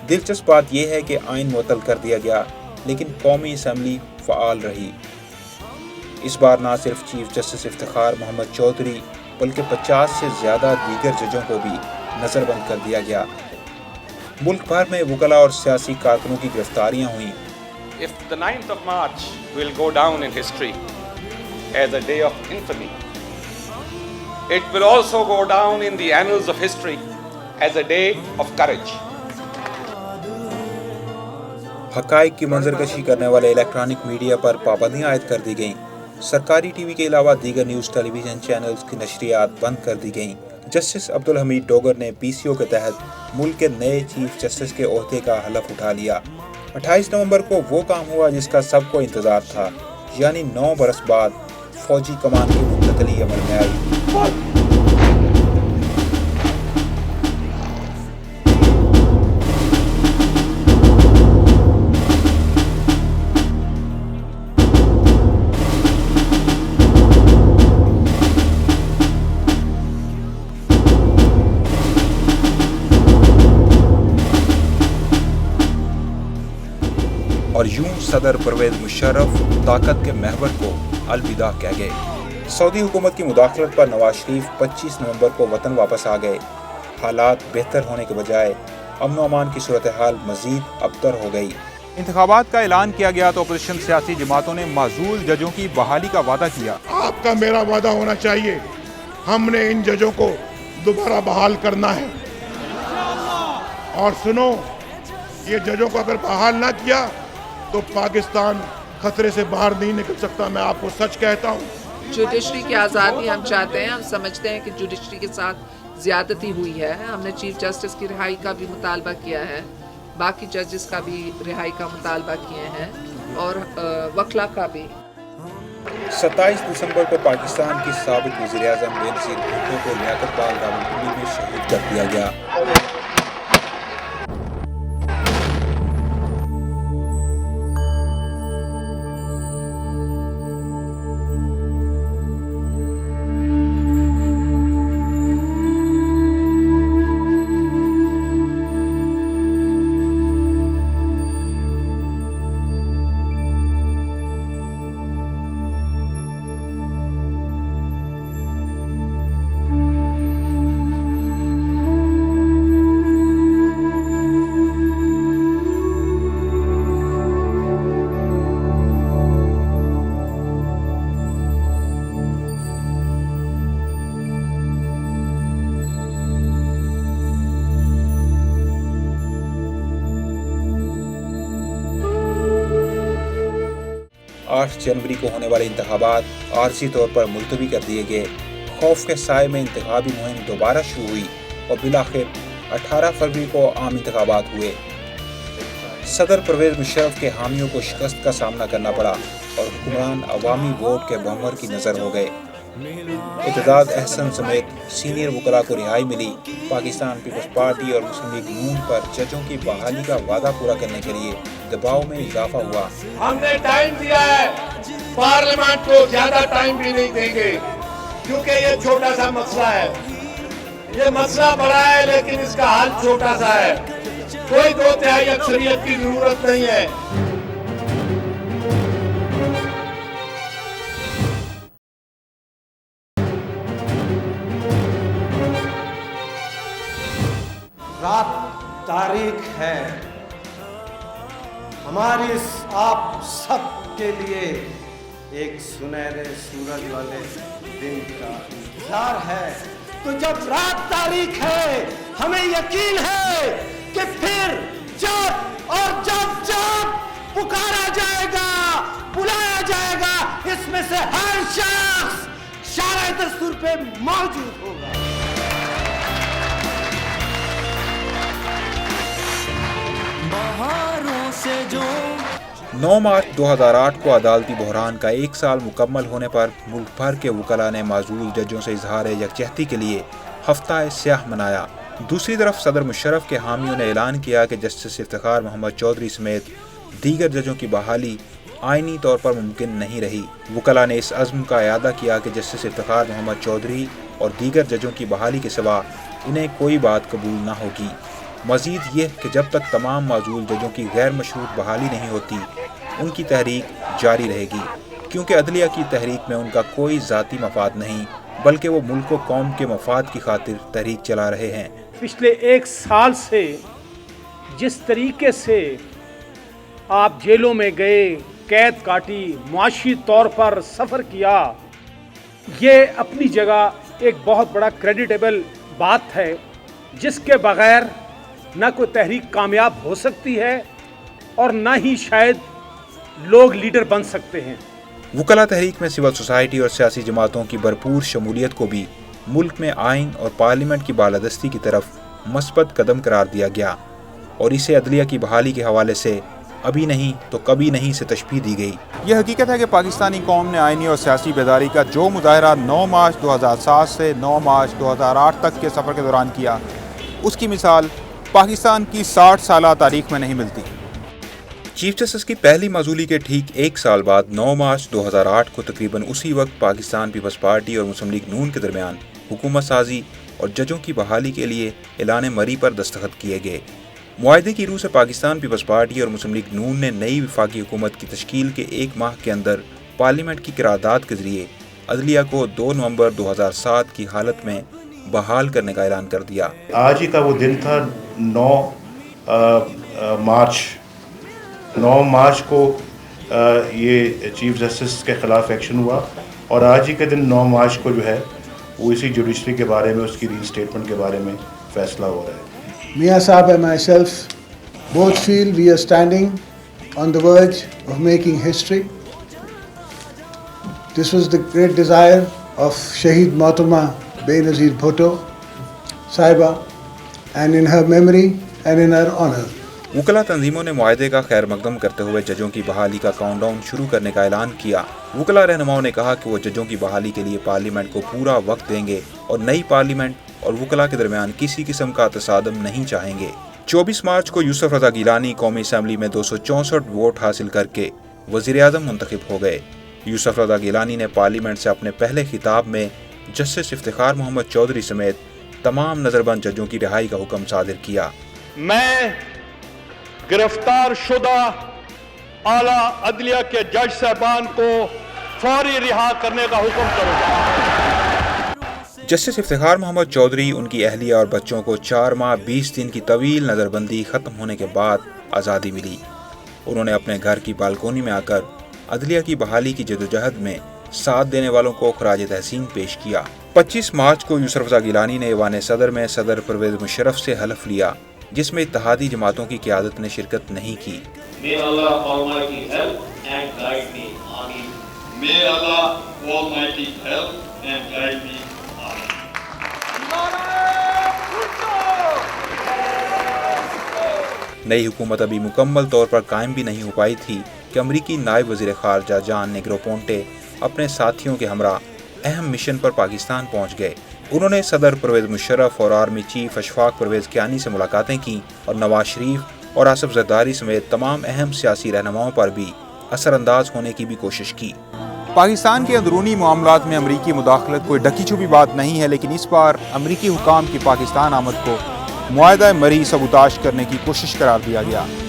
دلچسپ بات یہ ہے کہ آئین معطل کر دیا گیا لیکن قومی اسمبلی فعال رہی۔ اس بار نہ صرف چیف جسٹس افتخار محمد چودھری بلکہ 50 سے زیادہ دیگر ججوں کو بھی نظر بند کر دیا گیا۔ ملک بھر میں وکلاء اور سیاسی کارکنوں کی گرفتاریاں ہوئیں۔ If the 9th of March will go down in history as a day of infamy, it will also go down in the annals of history as a day of courage. حقائق کی منظرکشی کرنے والے الیکٹرانک میڈیا پر پابندیاں عائد کر دی گئیں۔ سرکاری T V کے علاوہ دیگر نیوز ٹیلی ویژن چینلز کی نشریات بند کر دی گئیں۔ جسٹس عبدالحمید ڈوگر نے PCO کے تحت ملک کے نئے چیف جسٹس کے عہدے کا حلف اٹھا لیا۔ 28 نومبر کو وہ کام ہوا جس کا سب کو انتظار تھا، یعنی 9 برس بعد فوجی کمان کی منتقلی عمل میں آئی۔ اور یوں صدر پرویز مشرف طاقت کے محور کو الوداع کہہ گئے۔ سعودی حکومت کی مداخلت پر نواز شریف 25 نومبر کو وطن واپس آ گئے۔ حالات بہتر ہونے کے بجائے امن و امان کی صورتحال مزید ابتر ہو گئی۔ انتخابات کا اعلان کیا گیا تو اپوزیشن سیاسی جماعتوں نے معزول ججوں کی بحالی کا وعدہ کیا۔ آپ کا میرا وعدہ ہونا چاہیے، ہم نے ان ججوں کو دوبارہ بحال کرنا ہے۔ اور سنو، یہ ججوں کو اگر بحال نہ کیا تو پاکستان خطرے سے باہر نہیں نکل سکتا، میں آپ کو سچ کہتا ہوں۔ جوڈیشری کی آزادی ہم چاہتے ہیں، ہم سمجھتے ہیں کہ جوڈیشری کے ساتھ زیادتی ہوئی ہے۔ ہم نے چیف جسٹس کی رہائی کا بھی مطالبہ کیا ہے، باقی ججز کا بھی رہائی کا مطالبہ کیے ہیں اور وکلا کا بھی۔ 27 دسمبر کو پاکستان کی سابق وزیر اعظم بے نظیر بھٹو کو لیاقت باغ راولپنڈی میں شہید کر دیا گیا۔ جنوری کو ہونے والے انتخابات عارضی طور پر ملتوی کر دیے گئے۔ خوف کے سائے میں انتخابی مہم دوبارہ شروع ہوئی اور بالآخر 18 فروری کو عام انتخابات ہوئے۔ صدر پرویز مشرف کے حامیوں کو شکست کا سامنا کرنا پڑا اور حکمران عوامی ووٹ کے بہمر کی نظر ہو گئے۔ اعتداد احسن سمیت سینئر وکلاء کو رہائی ملی۔ پاکستان پیپلز پارٹی اور مسلم لیگ نون پر ججوں کی بحالی کا وعدہ پورا کرنے کے لیے دباؤ میں اضافہ ہوا۔ ہم نے ٹائم دیا ہے، پارلیمنٹ کو زیادہ ٹائم بھی نہیں دیں گے کیونکہ یہ چھوٹا سا مسئلہ ہے۔ یہ مسئلہ بڑا ہے لیکن اس کا حل چھوٹا سا ہے، کوئی 2/3 اکثریت کی ضرورت نہیں ہے۔ رات تاریخ ہے، ہماری آپ سب کے لیے ایک سنہرے سورج والے دن کا انتظار ہے۔ تو جب رات تاریخ ہے، ہمیں یقین ہے کہ پھر جب اور جب پکارا جائے گا، بلایا جائے گا، اس میں سے ہر شخص شارع دستور پہ موجود ہوگا۔ 9 مارچ 2008 کو عدالتی بحران کا 1 سال مکمل ہونے پر ملک بھر کے وکلاء نے معزول ججوں سے اظہار یکجہتی کے لیے ہفتہ سیاہ منایا۔ دوسری طرف صدر مشرف کے حامیوں نے اعلان کیا کہ جسٹس افتخار محمد چودھری سمیت دیگر ججوں کی بحالی آئینی طور پر ممکن نہیں رہی۔ وکلاء نے اس عزم کا اعادہ کیا کہ جسٹس افتخار محمد چودھری اور دیگر ججوں کی بحالی کے سوا انہیں کوئی بات قبول نہ ہوگی۔ مزید یہ کہ جب تک تمام معزول ججوں کی غیر مشروط بحالی نہیں ہوتی ان کی تحریک جاری رہے گی، کیونکہ عدلیہ کی تحریک میں ان کا کوئی ذاتی مفاد نہیں بلکہ وہ ملک و قوم کے مفاد کی خاطر تحریک چلا رہے ہیں۔ پچھلے 1 سال سے جس طریقے سے آپ جیلوں میں گئے، قید کاٹی، معاشی طور پر سفر کیا، یہ اپنی جگہ ایک بہت بڑا کریڈیٹیبل بات ہے جس کے بغیر نہ کوئی تحریک کامیاب ہو سکتی ہے اور نہ ہی شاید لوگ لیڈر بن سکتے ہیں۔ وکلا تحریک میں سول سوسائٹی اور سیاسی جماعتوں کی بھرپور شمولیت کو بھی ملک میں آئین اور پارلیمنٹ کی بالادستی کی طرف مثبت قدم قرار دیا گیا اور اسے عدلیہ کی بحالی کے حوالے سے ابھی نہیں تو کبھی نہیں سے تشبیہ دی گئی۔ یہ حقیقت ہے کہ پاکستانی قوم نے آئینی اور سیاسی بیداری کا جو مظاہرہ 9 مارچ 2007 سے 9 مارچ 2008 تک کے سفر کے دوران کیا، اس کی مثال پاکستان کی 60 سالہ تاریخ میں نہیں ملتی۔ چیف جسٹس کی پہلی معزولی کے ٹھیک 1 سال بعد 9 مارچ 2008 کو تقریباً اسی وقت پاکستان پیپلز پارٹی اور مسلم لیگ نون کے درمیان حکومت سازی اور ججوں کی بحالی کے لیے اعلان مری پر دستخط کیے گئے۔ معاہدے کی روح سے پاکستان پیپلز پارٹی اور مسلم لیگ نون نے نئی وفاقی حکومت کی تشکیل کے 1 ماہ کے اندر پارلیمنٹ کی قرارداد کے ذریعے عدلیہ کو 2 نومبر 2007 کی حالت میں بحال کرنے کا اعلان کر دیا۔ آج ہی کا وہ دن تھا 9 مارچ کو یہ چیف جسٹس کے خلاف ایکشن ہوا اور آج ہی کے دن 9 مارچ کو جو ہے وہ اسی جوڈیشری کے بارے میں، اس کی ری اسٹیٹمنٹ کے بارے میں فیصلہ ہو رہا ہے۔ Mia Saab and myself both feel we are standing on the verge of making history. This was the great desire of Shaheed Mohtamma Benazir Bhutto Sahiba, and in her memory and in her honor. وکلا تنظیموں نے معاہدے کا خیر مقدم کرتے ہوئے ججوں کی بحالی کا کاؤنٹ ڈاؤن شروع کرنے کا اعلان کیا۔ وکلا رہنماؤں نے کہا کہ وہ ججوں کی بحالی کے لیے پارلیمنٹ کو پورا وقت دیں گے اور نئی پارلیمنٹ اور وکلا کے درمیان کسی قسم کا تصادم نہیں چاہیں گے۔ 24 مارچ کو یوسف رضا گیلانی قومی اسمبلی میں 264 ووٹ حاصل کر کے وزیر اعظم منتخب ہو گئے۔ یوسف رضا گیلانی نے پارلیمنٹ سے اپنے پہلے خطاب میں جسٹس افتخار محمد چودھری سمیت تمام نظر بند ججوں کی رہائی کا حکم صادر کیا۔ میں گرفتار شدہ اعلیٰ عدلیہ کے جج صاحبان کو فوری رہا کرنے کا حکم کروں گا۔ جسٹس افتخار محمد چودھری، ان کی اہلیہ اور بچوں کو 4 ماہ 20 دن کی طویل نظر بندی ختم ہونے کے بعد آزادی ملی۔ انہوں نے اپنے گھر کی بالکونی میں آ کر عدلیہ کی بحالی کی جدوجہد میں ساتھ دینے والوں کو خراج تحسین پیش کیا۔ 25 مارچ کو یوسف رضا گیلانی نے ایوان صدر میں صدر پرویز مشرف سے حلف لیا، جس میں اتحادی جماعتوں کی قیادت نے شرکت نہیں کی۔ May Allah Almighty help and guide me. Amin. May Allah Almighty help and guide me. Amin. نئی حکومت ابھی مکمل طور پر قائم بھی نہیں ہو پائی تھی کہ امریکی نائب وزیر خارجہ جان نیگروپونٹے اپنے ساتھیوں کے ہمراہ اہم مشن پر پاکستان پہنچ گئے۔ انہوں نے صدر پرویز مشرف اور آرمی چیف اشفاق پرویز کیانی سے ملاقاتیں کی اور نواز شریف اور آصف زرداری سمیت تمام اہم سیاسی رہنماؤں پر بھی اثر انداز ہونے کی بھی کوشش کی۔ پاکستان کے اندرونی معاملات میں امریکی مداخلت کوئی ڈکی چھپی بات نہیں ہے، لیکن اس بار امریکی حکام کی پاکستان آمد کو معاہدہ مری سبوتاش کرنے کی کوشش قرار دیا گیا۔